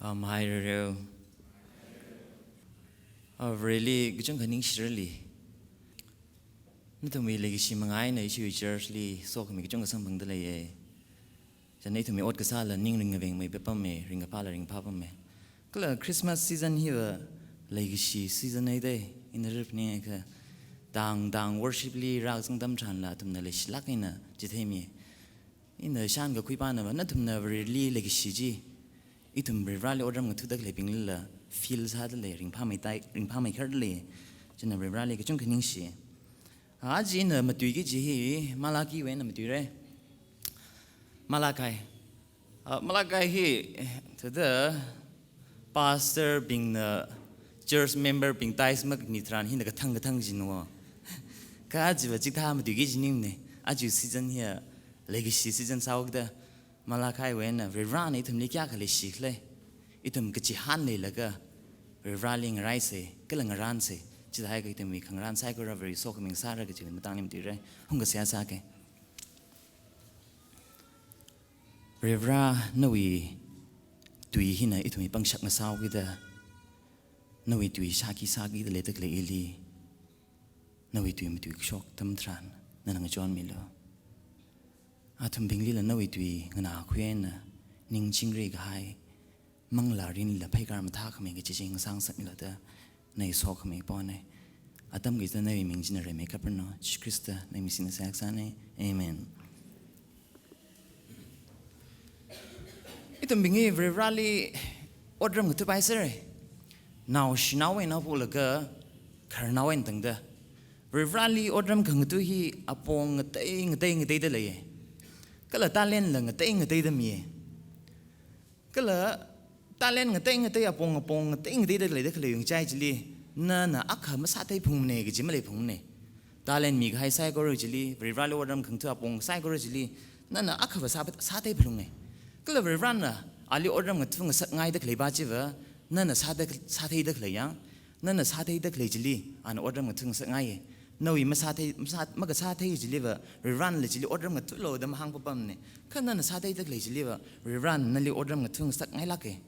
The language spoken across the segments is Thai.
Hi, Rero. Really, good job, Shirley. Not me like she mangai na issue Shirley, so come good job something delay. Janay to me odd kasala ning ring me papa me ring a pala ring papa me. Christmas season here, like she season a day in the ripney. Dang worshiply rousing them chan la tum nalish lakina jitemi. In the shanga quipana, not to never really like she ji. Itum rally order to the clipping lilla, feels hardly, ring pammy hardly, generally rally a junkening she. Ajin a matuigi, Malaki when a mature. Malakai he to the pastor being the church member being ties magnitran, he the tongue jinwa. Kaji, but Jitam to gauge name, as you season here, legacy season south the. Malakai when we run it Nikiakali shikle, itum Gachihanli laga, we rallying rice, killing a ranse, Chidaigatum we can run cycle of very so coming Saragati in the Tanim dire, Hungasiasake. Revra no we do hina it me bang shak masau with the no we do shaki sagi the later ili, no we do him to shock them tran, Nanang John Milo. Atum bingli la nawi tui ngana khuen ning chingri gai mangla rin la phaigar matha khame ge ching sang sak la da nei so khame pone atam ge na nawi ming jin re make up no Krista nei misin sa aksane amen. Itum bingi very rally odram tu bai sere now shinawe na pu la ga kharnawen tang da very rally odram khang tu hi apong ngai de le Kala talent lang ting tay da mi. Kala talent ting tay apong ting tay da le da kala yung chai chili na akha masatay phung ne ge jimale phung ne. Talent mi gai sai go chili rivalo odam khang tu apong sai go chili na akha ba satay phung ne. Kala rivan ali odam ngthung sak ngai da kle ba chi ba na satay da kle yang na satay da kle chili an odam ngthung sak ngai no we must deliver we run literally order to load them hang pumne can na sate the deliver we run nali order to stuck ngai lake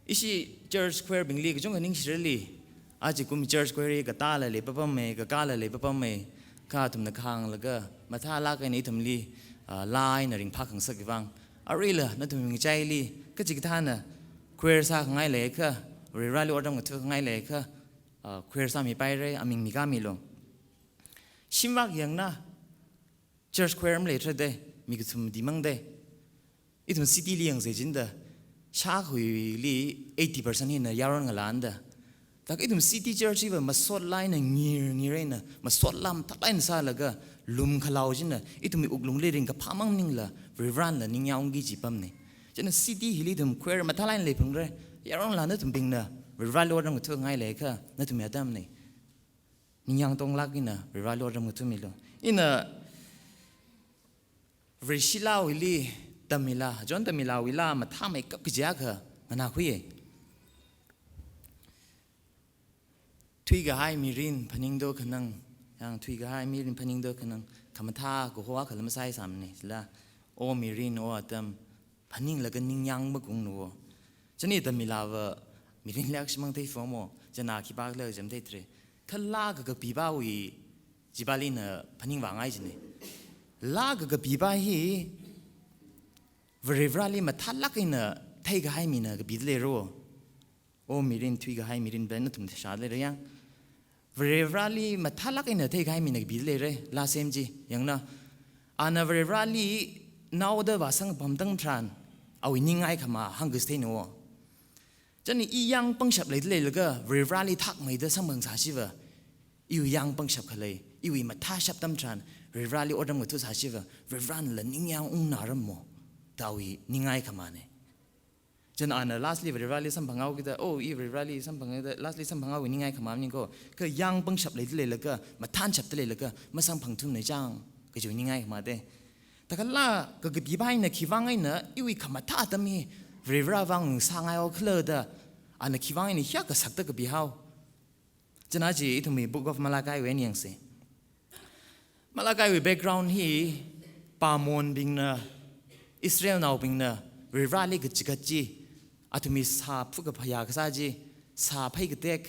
ishi church square bingli jong ning shirli aji kum church square ga ta le papam me ga ka le papam me ka tum na khang laga matha la ka ni thumli line ring phak ang sak wang arila na tum mi chai li ka jig thana square sa ngai le ka we rally order to ngai le ka queer sami paire aming migami long Shimak yang na church queer later de migsum dimang de itum city liang se jinda sha hui li 80% in yaron ngalanda tak itum city church iba masot line ngir na masot lam tapain sa laga lum khalau jinna itum uglung le ring ka phamang ning la rivran la ning yaung gi jipam ne jena city hili dum queer mathaline le phung re yaron la na tum bing na Rivalo orang tu ngai leka, na tu madam ni. Niang tong lagi na rivalo orang tu milo. Ina Vrishila wili tamila, John tamila wila matham ek kjaka mana huye. Twiga hai mirin paning do kanang, yang twiga hai mirin paning do kanang kamatha ko hoa kalam sai samne sila o mirin o atam paning lagan niang bagung no. Jani tamila wa Mirin lak simang tay fomo jana kibag le jam tay tre khala ga biba wi jibali na paning wa ngai jine la ga biba hi vrevali mathalak ina thai ga hai mina ga bidle ro o mirin thui ga hai mirin ben tum sha le yang vrevali mathalak ina thai ga hai mina ga bidle re la semji yang na ana vrevali now da wasang bamdang tran awi ningai khama hangste no Jani yang pengshap le laga rivali thak mai da samang sa shiva yu yang pengshap khale yu matha shap tam tran rivali odam tu sa shiva rivran la ning yang ung naram mo tawi ningai khamane jana ana lastly rivali sam bangau kita oh I rivali sam bangau lastly sam bangau ningai khamam ni ko ka yang pengshap le laga mathan chap le laga masang phangthum nei jang ka ju ningai khamade takalla ka bi bai na khiwangai na yu khamatha tami Rivra wang sangai o klada ana kiwang ni hya ka sakta ka bihau jana ji itumi book of Malachi wen yang se Malachi we background hi pamon bing na Israel now bing na ริราลีกจิกจีอาทุมีสาฟุกพยากษาจีสาไพกเต็ก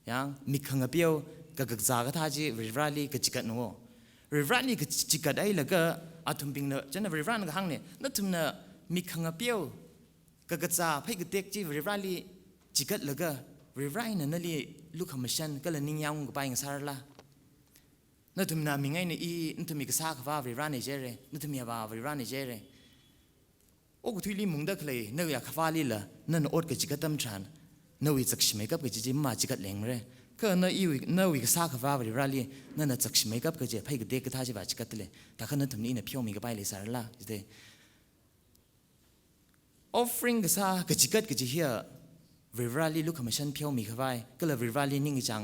ยังมีขังเปียวกะกจากท่าจีริราลีกจิกโนริราลีกจิกได้แล้วก็อาทุมปิงเนจันริรานกหังเนี่ยนั่นทุมเนมีขังเปียวกะกจาไพกเต็กจีริราลีจิกแล้วก็ริรายนั่นลีลูกขมิชันก็เลยนิ่งยังกับไปยังสารละนั่นทุมนามีไงเนี่ยอีนั่นทุมีกษาขวาริรานเจเรนั่นทุมีบ่าวริรานเจเรโอ้กุทุลีมุงดักเลยนั่นอยากขวาลีละนั่นอดกจิกตั้มชันนั่นวิจักชิมกับกจิมาจิกเลี้ยงเลยก็นั่นอีนั่นวิกษาขวาริราลีนั่นจักชิมกับกจิไปกเด็กก็ท่าจิบาจิกเลยแต่ขณะทุมนี้เนี่ยพี่อมีกับไปเลยสารละจิเด offering กษากจิกเฮียริราลีลูกขมิชันพี่อมีกับไปก็เลยริราลีนิ่งจัง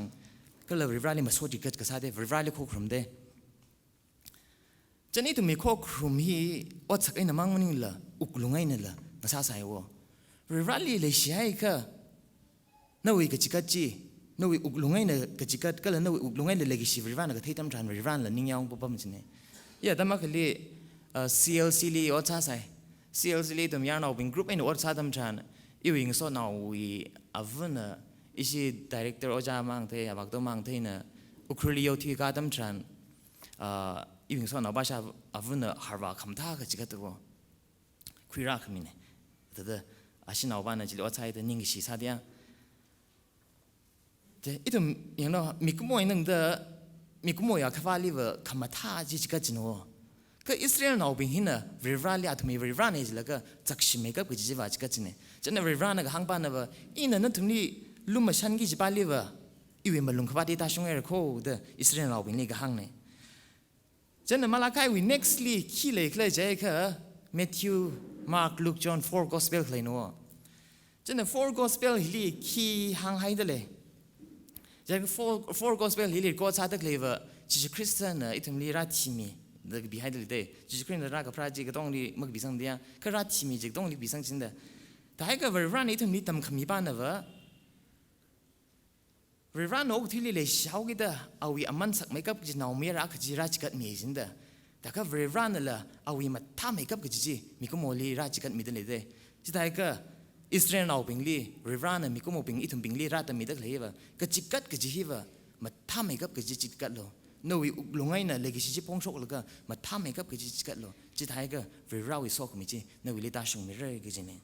ก็เลยริราลีมาสวดจิกกษาเดริราลีโคกรุมเดจะนี่ตุมีโคกรุมฮีอดสักไอ้น้ำมังมันนี่ละอุกลุงไอ้นี่ละมาซาใส่วัวริราลีเลยเสียไอ้ก็นั่นวิกจิกจีนั่นวิอุกลุงไอ้เนี่ยกจิกก็เลยนั่นวิอุกลุงไอ้เลยเลยกิสิริรานก็ที่ทำจานริรานละนิ่งยังปุ๊บปั๊มจิเนี่ยย่าแต่มาคือลีCLC ลีอดซาใส่ CLC ลีตุมีอย่างเราเป็นกรุ๊ปไอ้หนูอดซาทำจานอีวิ่งโซนเอาวิอาวุธน่ะอีสิดีเรคเตอร์อจามังเทียบักตัวมังเทียน่ะอุคลีโอที่การทำจานอีวิ่งโซนเอาบ้าชาอาวุธน่ะฮาร์วาคำท่ากจิกตัวคุยรักมิเนี่ยแต่เด้ออาชินเอาบ้านน่ะจิลอดซาแต่นิ่งกิสิซาเดียอีตุอย่างนั้นมีกุมวยนึงเด้อมีกุมวยขวาลีว่าคำท่าจิกจิโนก็อิสราเอลน่าเป็นหินะริราลีอาตุมีริรานี่จิแล้วก็จักชิมกับจิว่าจิกจิเนี่ยจันนริรานะก็หังปานนะว่าอีนั่นนั่นทุนี่ลุมชันกิจิปาลีว่าอีเวมาลุงขวาดีตาชงเอร์โคเด้ออิสราเอลน่าเป็นนี่ก็หังเนี่ยจันนมาลาคายวิ nextly ขี้เลยเลยใจก็ Matthew Mark Luke John 4 Gospel เลยนัวจันน4 Gospel ฮีขี้หังให้เด้เลยจากfour gospel hilir ko chatak leva Jesus Christ na itumli ratimi the behind the day Jesus Christ na ka praji ka dongli mag bisang dia ka ratimi jik dongli bisang chinda ta hai ka ran itumli tam khami ba na wa ran ok thili le shau gi da awi aman sak makeup ji naw me ra ka ji ra chikat me jinda ta ka ran la awi ma tha makeup ka ji mi ko moli ra chikat mi de le de ji ta ka Israel nào bình li, Rivan mi có một bình ít thùng bình li ra tầm mi đất lấy và cái chỉ cắt cái gì và mà tham mấy cấp cái gì chỉ cắt lo, nơi lúc ấy nè lấy cái gì phong sốc là cái mà tham mấy cấp cái gì chỉ cắt lo, chỉ thấy cái về rau thì sốc mình chỉ nơi lấy ta dùng mình rồi cái gì này,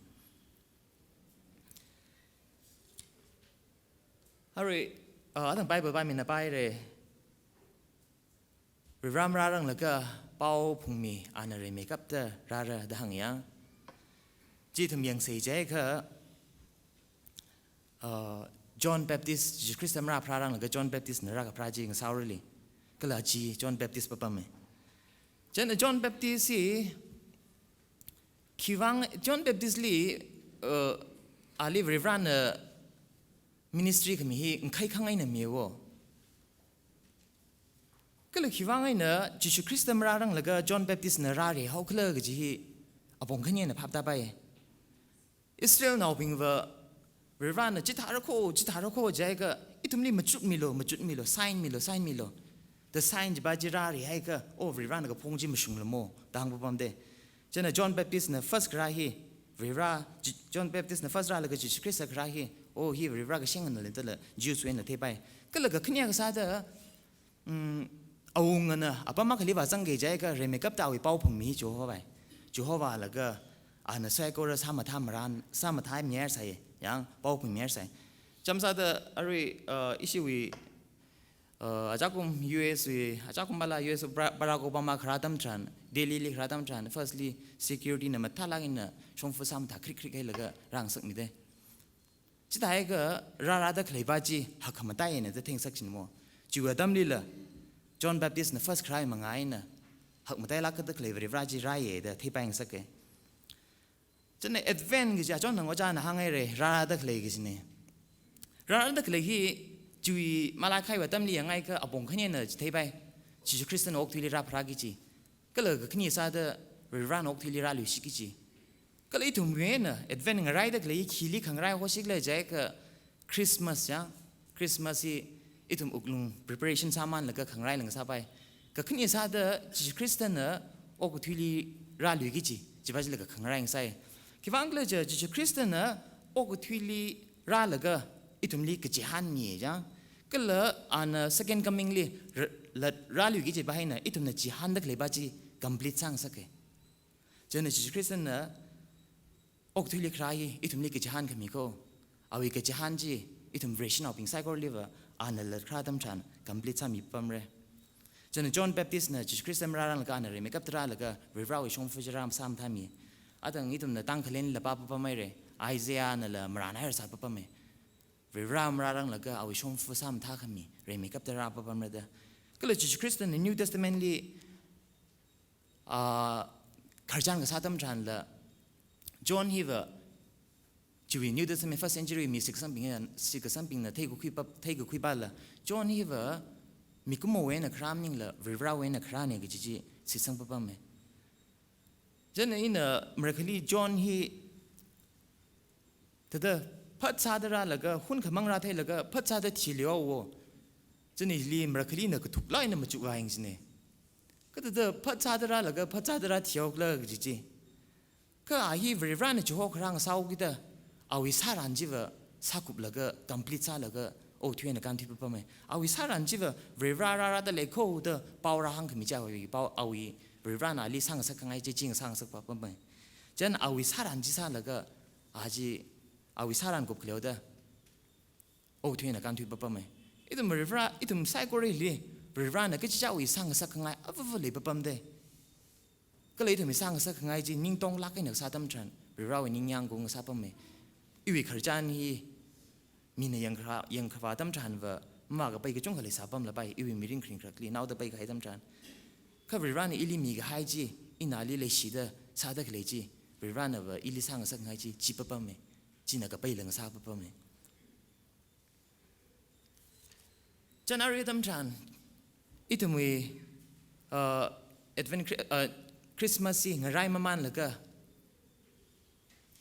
rồi ở thằng bài mình là bài rồi, Rivan ra rằng là cái bao phùng mì anh rồi mấy cấp đó ra đã hàng yang chỉ thầm yang say trái cái John Baptist Jesus Christ ra phá rằng là cái John Baptist nó ra cái phá gì cái sao rồi cái là chỉ John Baptist bapa mình cho nên John Baptist thì khi vang John Baptist li ali Reverend ministry cái mình khai khang ấy là nhiều cái là khi vang ấy nữa Jesus Christ ra rằng là cái John Baptist nó ra thì hậu cái cái gì ở bồng cái này là pháp ta bay Israel nào bình vợ Rivan chỉ thả ra khô vậy cái ít thùng li một chút milo sign milo the sign chỉ ba chỉ ra thì hay cái Rivan cái phong chỉ một sung lamo đang bấm bấm đấy cho nên John Baptist là first ra hi John Baptist là first ra là cái Jesus Christ ra hi hi Rivan cái sinh là tên là Jews vậy là thế bay cái là cái khinh cái sao đó ông nè apa mà cái lý vào sang cái vậy cái remake up tao bị bao phồng mi chú hoa là cái anh sẽ có ra sao mà tham nhẹ sai yang bao phồng nhẹ sai chăm sao đó rồi issue ajakum US ajakum bala US Barack Obama khradam chan Delhi li khradam chan firstly security na mathalangin na shongfu sam tha krik hay laga rang sak mi de chi dai ga ra da khlei ba ji hakam tai ne de theng sak chin mo chu adam li la John Baptist na first cry mangai na hak ma tai la ka de khlei ri ra ji ra ye de thei bang sak ke chen advent gi ja John nang ja na hangai re ra da khlei gi ne ra da khlei hi chui Malachi và tâm lý ngay cái abong khné nè thấy bay chỉ Christian ốc thì ra phá cái gì cái lời cái này sao đó rồi ra ốc thì ra lười xí cái gì cái lấy thùng về nè advent ngay ra được lấy khí lý khang ra hoa xí lấy cái Christmas ya Christmas thì ít thùng ốc lung preparation saman là cái khang ra là sao bay cái này sao đó chỉ Christian nè ốc thì ra lười cái gì chỉ phải là cái khang ra sai คิดว่าอังกฤษจะจิคริสเตียนนะโอ้ก็ทุลีราละก็อิทุมลีก็จะหันมีจ้ะก็เลยอัน second coming ลีละราลูกิจไปให้นะอิทุมเนี่ยจะหันดักเลยบ้าจี complete สร้างสักเจนจิคริสเตียนนะโอ้ทุลีใครอิทุมลีก็จะหันขมิโกเอาอีกก็จะหันจีอิทุม ration of inside or liver อันละคราดัมชัน complete สร้างมีปั๊มเร่จนจอห์นแบปติสต์นะจิคริสเตียนราลังละกันนะเร่ไม่กับตราละก็เรียกว่าชงฟิจารามสามท่ามีอาตังอิทุมเนี่ยตั้งเคลนละป้าปั๊มไม่เร่ไอเซียนั่นละมรานาร์สัตปั๊มไม่เรียกว่ามราลังละก็เอาชงฟิสามท่าขมีเร่ไม่กับตราปั๊มไม่ได้ก็เลยจิคริสเตียนใน New Testament ลีขจรกับซาตัมชันละจอห์นฮีเวอร์ชีวิต New Testament first century มีสิ่งสัมพันธ์สิ่งสัมพันธ์นะเที่ยวคุยบ้าละจอห์นฮีเวอร์มีกุมเวนะครามนิ่งละเรียกว่าเวนะคราเนี่ยก็จีสิ่งสัมพันธ์ไหมจันนี่นะเมื่อคืนจอห์นฮีแต่เด้อพัดซาดราละก็หุ่นขมังราเทละก็พัดซาดทีเลียววจันนี่ลีเมื่อคืนนะก็ถูกไล่นะมาจุกว่าอย่างนี้ก็แต่เด้อพัดซาดราละก็พัดซาดราเที่ยวละก็จีก็อาฮีเรียกว่าเนี่ยจะหัวครั้งสาวกิเด้อเอาวิสารันจีวสากุบละก็ complete ซาละก็โอ้ที่ในการที่ปุ๊บไหมเอาวิสารันจีวเรียกว่าแต่เล็กโคเด้อเป่าร่างขึ้นมีเจ้าวิเป่าเอาวิเรียกว่าน่ะลิสังสักไงจริงสังสักปุ๊บไหมจันเอาวิสารันจีซาละก็อาจีเอาวิสารันกุบเกลียวเด้อโอ้ที่ในการที่ปุ๊บไหมอีตุ่มเรียกว่าอีตุ่มไซโคเรลี่เรียกว่าน่ะก็จะเจ้าวิสังสักไงเอาฟุ้งเลยปุ๊บเด้ก็เลยถึงมีสังสักไงจีนิ่งต้องรักให้หนักซาตั้มชันเรียกว่านิ่งยังกงซาปุ๊บไหมอีวิขจรนี้มีในยังขวาตั้มชันว่ามากไปก็จงเขาเลยสาบัมละไปอีวิมีริ่งคริงครักลีน่าจะไปก็ให้ตั้มชันข้าบริวารนี่อิลิมีก็ให้จีอินาลีเลยสีเดซาเดกเลยจีบริวารน่ะว่าอิลิสังสักไงจีจีปั๊มเมจีน่ะก็ไปหลังซาปั๊มเมจันอารีตั้มชันอีตุมีเอ็ดเวนคริสต์มาสซีงไรมามันเลยก็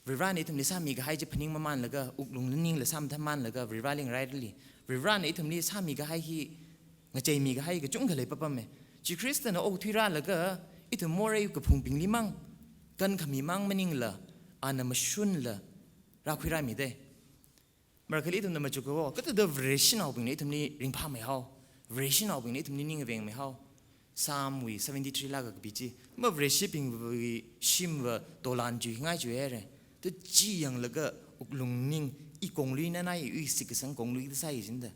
วิรานี่ทำลิซ่ามีก็ให้จะพนิงมามันแล้วก็อุกลุงนิ่งเลยซ้ำทำมันแล้วก็วิราลิงไรลี่วิรานี่ทำลิซ่ามีก็ให้ที่งาใจมีก็ให้ก็จุ่งกันเลยปั๊บมั้ยจีคริสต์น่ะโอ้ที่ร้านแล้วก็อีทำมัวเรื่องกับพุงปิงลิมังกันขมีมังมันนิ่งละอันนั้นมาชุนละรักคุยไรมีได้เมื่อคืนอีทำนั้นมาจุกก็จะเดินเวรชินเอาปิงนี่ทำนี่ริงพาไม่เอาเวรชินเอาปิงนี่ทำนี่นิ่งเวงไม่เอา3 73 लाख की बीची मैं रेशिपिंग शिम व डॉलर जीง่ายจุเอเรแต่จียังแล้วก็ลุงนิ่งอีกงลีนั่นไอ้อีสิกสังกงลีที่ใส่จินเด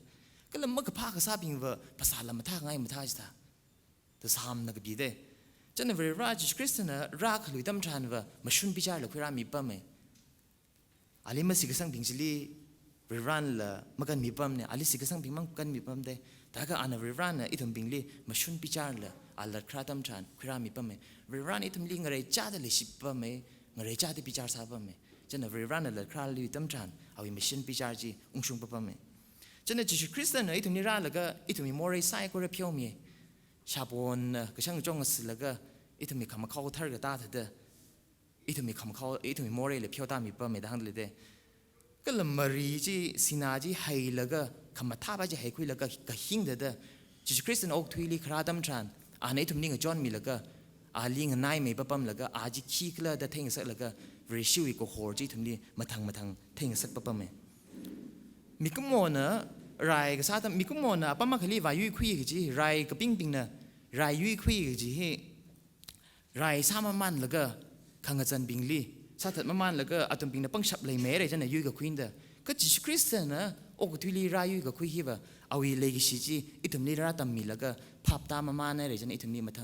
ก็เลยมันก็พากับซาบิงว่าภาษาละมันท่าง่ายมันท่าจิตาแต่สามนักบีเดจันเวรราจิคริสต์นะรักลุยตั้มชันว่ามาชุนพิจารณ์คุยรามีปั๊มเออาลีมาสิกสังพิงจิลีเวรันละมันกันมีปั๊มเนี่ยอาลีสิกสังพิงมันกันมีปั๊มเดแต่ก็อันเวรันน่ะอีทำพิงลีมาชุนพิจารณ์ละอาลคราตั้มชันคุยรามีปั๊มเอเวรันอีทำลิงอะไรจ้าเดลิชิปั๊มเองอะไรจ้าที่พิจารณ์ซาปั๊มเอจันเวรันน่ะคราลุยตั้มชันเอาอีมาชุนพิจารณ์จีอุ้งชุงปั๊มเอจันจิคริสต์น่ะอีทำนิราแล้วก็อีทำมีมอริไซก็เรียบเพียวมีชาบอนก็ช่างจงสิแล้วก็อีทำมีคำเข้าเท่ากับตาเถอะอีทำมีคำเข้าอีทำมีมอริเลยเพียวตามีปั๊มเอดังเลยเดก็ลำมารีจีสินาจีให้แล้วก็คำมาท่าไปจะให้คุยแล้วก็กระหิ้งเด้อจิคริสต์ออกทุยลีคราดัมชันอันนี้ทุ่มนิ่งกับจอห์นมีแล้วก็อาลิงนายไม่ปั๊มแล้วก็อาจีขี้กล้าเด้อเท่งสักแล้วก็เรชิวอีกโหจีทุ่มนี่มาทางเท่งสักปั๊มมีกุมโมนะไรก็ซาตัมมีกุมโมนะปั๊มมาคลีวายุคุยกับจีไรก็ปิ้งนะไรยุคุยกับจีให้ไรสามมันแล้วก็ขังจันบิงลีซาตัดมันแล้วก็อาตุมปิงนะปังฉับเลยแม่เลยจันนะยุกับคุยเด้อก็จิคริสต์นะโอ้ก็ทุลีรายุกับคุยฮิบะเอาอีเลกิชิจีอีตุมนี่ราตัมมีแล้วก็พับตามมันเลยจันอีตุมนี่มาท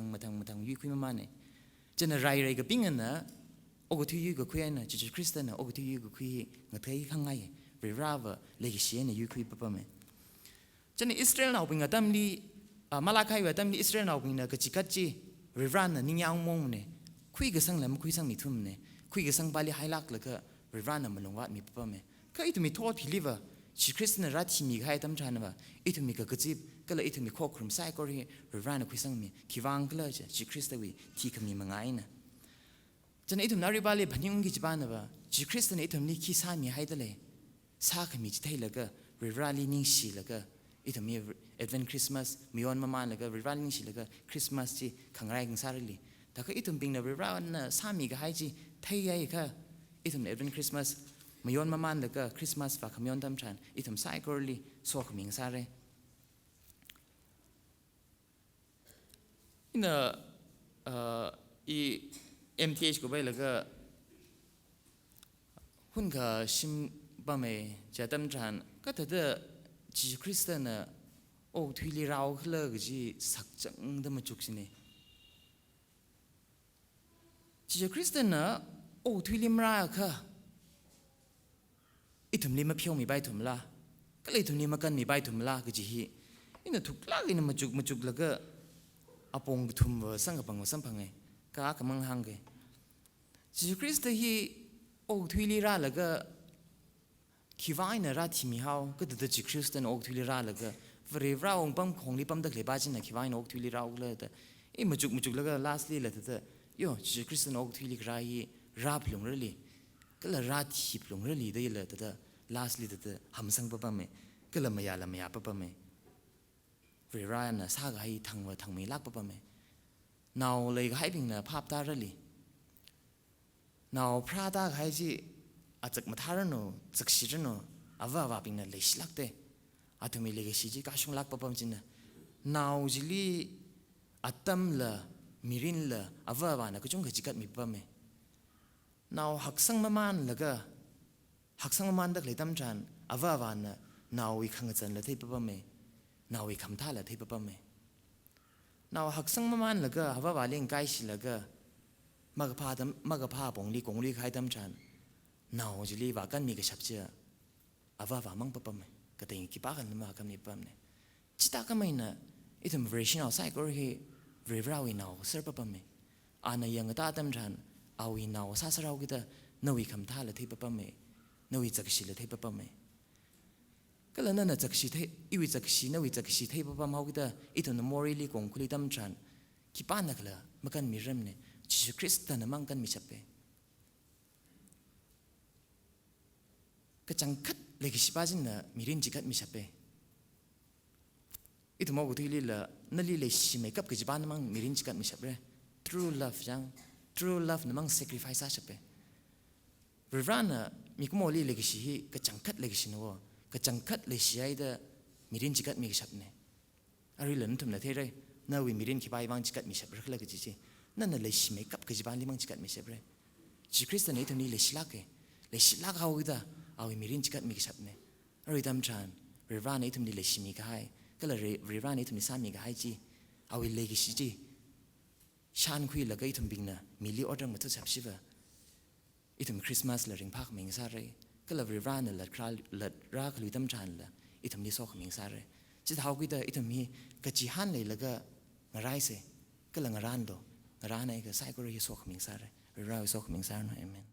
างยุคุยมันเนี่ยจันนะไรกับปิงนะโอ้ก็ทุยุกับคุยนะจิคริสต์นะโอ้ก็ทุยุกับคุยเงาเทยข้างไงเรียราบะเลกิชิเนี่ยยุคุยปั๊มจันอิสราเอลเอาปิงตัมลีมาลาคายว่าตัมลีอิสราเอลเอาปิงนะก็จิกัดจีเรียรานะนิ่งยาวมงเนี่ยคุยกับสังแล้วมันคุยสังมีทุ่มเนี่ยคุยกับสังบาลีไฮลักแล้วก็เรียรานะมันลงวัดมีปั๊มก็อีตุมีโทษพิลิวะชิคริสต์นะรัฐที่มีให้ตั้มชันวะอีตุมีก็จีบก็เลยอีตุมีข้อครุมไซก็เรียเรียรานะคุยสังมีคิดว่าก็เลยจะชิคริสต์วิที่คำนี้มังไงนะจันอีตุนาริบาลีพันยุงกิจบ้านนะวะชิคริสต์นะอีตุมีขี้สามีให้ตะเลยสาคำมีจิตให้แล้วก็เรียราลีนิ่งชีแล้วก็อีตุมีเอดเวนคริสต์มาสมีวันมาแล้วก็เรียราลีนิ่งชีแล้วก็คริสต์มาสที่ขังไรกันซาริลีแต่ก็อีตุมีนะเรียรานะสามีก็ให้จีไทยยัยค่ะ อีทำเนี่ยเป็นคริสต์มาสมาย้อนมามันแล้วก็คริสต์มาสฝากคำย้อนตามฉันอีทำไซเคิลลี่โซ่ขมิ้งซาเร่อินอีMTH ก็ไปแล้วก็หุ่นก็ชิมบะเมจะตามฉันก็แต่เดจีคริสเตียนน่ะโอ้ทุลีเราขึ้นเลยก็จีสักจังเดมาจุกสิเนี่ยจีคริสเตียนน่ะโอ้ทุลีมราค่ะอีถุมนี้มาเพียวมีใบถุมละก็เลยถุมนี้มากันมีใบถุมละก็จีฮีอินทุกลากอินมาจุกแล้วก็อาปงถุมว่าสังกับปังว่าสัมพังไงก็อากำมังหังไงจีคริสต์ฮีโอ้ทุลีราแล้วก็คิดว่าอินราที่มีเฮาก็แต่จีคริสต์น่ะโอ้ทุลีราแล้วก็เวรีราองปั๊มของนี้ปั๊มตะเกียบบ้านจินน่ะคิดว่าอินโอ้ทุลีราเลยแต่อีมาจุกแล้วก็ lastly เลยแต่โย่จีคริสต์น่ะโอ้ทุลีราฮีราพลงเรื่อยก็เลยราที่พลงเรื่อยได้เลยแต่ lastly แต่หำสังปะปะเมก็เลยไม่ยาปะปะเมเวลาน่ะซากให้ทางว่าทางไม่ลักปะปะเมนาวเลยก็ให้พิงน่ะภาพตาเรื่อยนาวพระตาให้จีอาจจะมาทาร์โนจักชิรโนอาว่าพิงน่ะเลยสิลักเตอาทุมีเลยก็สิจีก็ชงลักปะปะจินน่ะนาวจิลีอัตตัมละมิรินละอาว่าน่ะก็จงก็จิกัดมีปะเมนาวหักสังมามันแล้วก็หักสังมามันดักเลยตั้มจันอาว่าน่ะนาวอีกขังจันละที่ปะปะเมนาวอีกคำท่าละที่ปะปะเมนาวหักสังมามันแล้วก็อาว่าเลี้ยงไก่สิแล้วก็มากพาปงลีกงลีใครตั้มจันนาวจิลีว่ากันมีกระชับเจ้าอาว่ามั่งปะปะเมก็แต่ยังคิดปากันมาคำนี้ปะเมจิตาก็ไม่น่ะอีทำเวอร์ชันเอาไซก็เฮเวอร์ราวินาวเสิร์ฟปะปะเมอานายังก็ตาตั้มจันเอาวินาวซาสเราคิดนวีคำท่าละที่ปะปะเมนวีจักชิละที่ปะปะเมก็แล้วนั่นจักชิที่อีวิจักชินวีจักชิที่ปะปะเมาคิดอีตัวนั้นมอริลีกงคุลิตั้มจันคิดปานักละมันกันมีเรื่องเนี่ยจิคริสต์นั้นมันกันมีชับเปก็จังคัดเลยกิสิบาจินน่ะมีเรื่องจิกัดมีชับเปอีตัวมอกุที่ลีละนั่นลีเลยชิเมกับกิจิบานนั้นมันมีเรื่องจิกัดมีชับเป true love จัง true love นั้นมัน sacrifice ชับเปเรื่องนั้นมีกุมอลีเลยกิสิฮีก็จังคัดเลยกิสินัวก็จังคัดเลยสิไอ้เดมีเรื่องจิกัดมีชับเนี่ยอะไรเหล่านั้นทำได้เท่าไรน่าวิมีเรื่องขี้ไปวางจิกัดมีชับเรื่องอะไรก็จีนั่นน่ะเลยชิเมกับกิจิบานลีมันจิกัดมีชับเลยจิคริสต์นั้นตัวนี้เลยชิลักเลยชิลักเอาอีกเอามีเรื่องจิกัดมีชับเนี่ยอะไรตามฉันเรื่องนี้ตัวนี้เลยชิมีก็ให้ก็เลยเรื่องนี้ตัวนี้สามีก็ให้จีเอาอีเลยกิสิจีฉันคุยแล้วก็อีทุ่มบิงน่ะมีลีออเดอร์มาทุกสัปดาห์อีทุ่มคริสต์มาสเลยริงพักมิงซาเร่ก็เลยเรื่องนั้นเลยรักลุยตั้มฉันเลยอีทุ่มนี้สอกมิงซาเร่จิตเขาคิดอีทุ่มนี้ก็จีฮันเลยแล้วก็งารายเสก็เลยงารานโดงารานไอ้ก็ใส่ก็เรื่องสอกมิงซาเร่เรื่องสอกมิงซาเร่เอเมน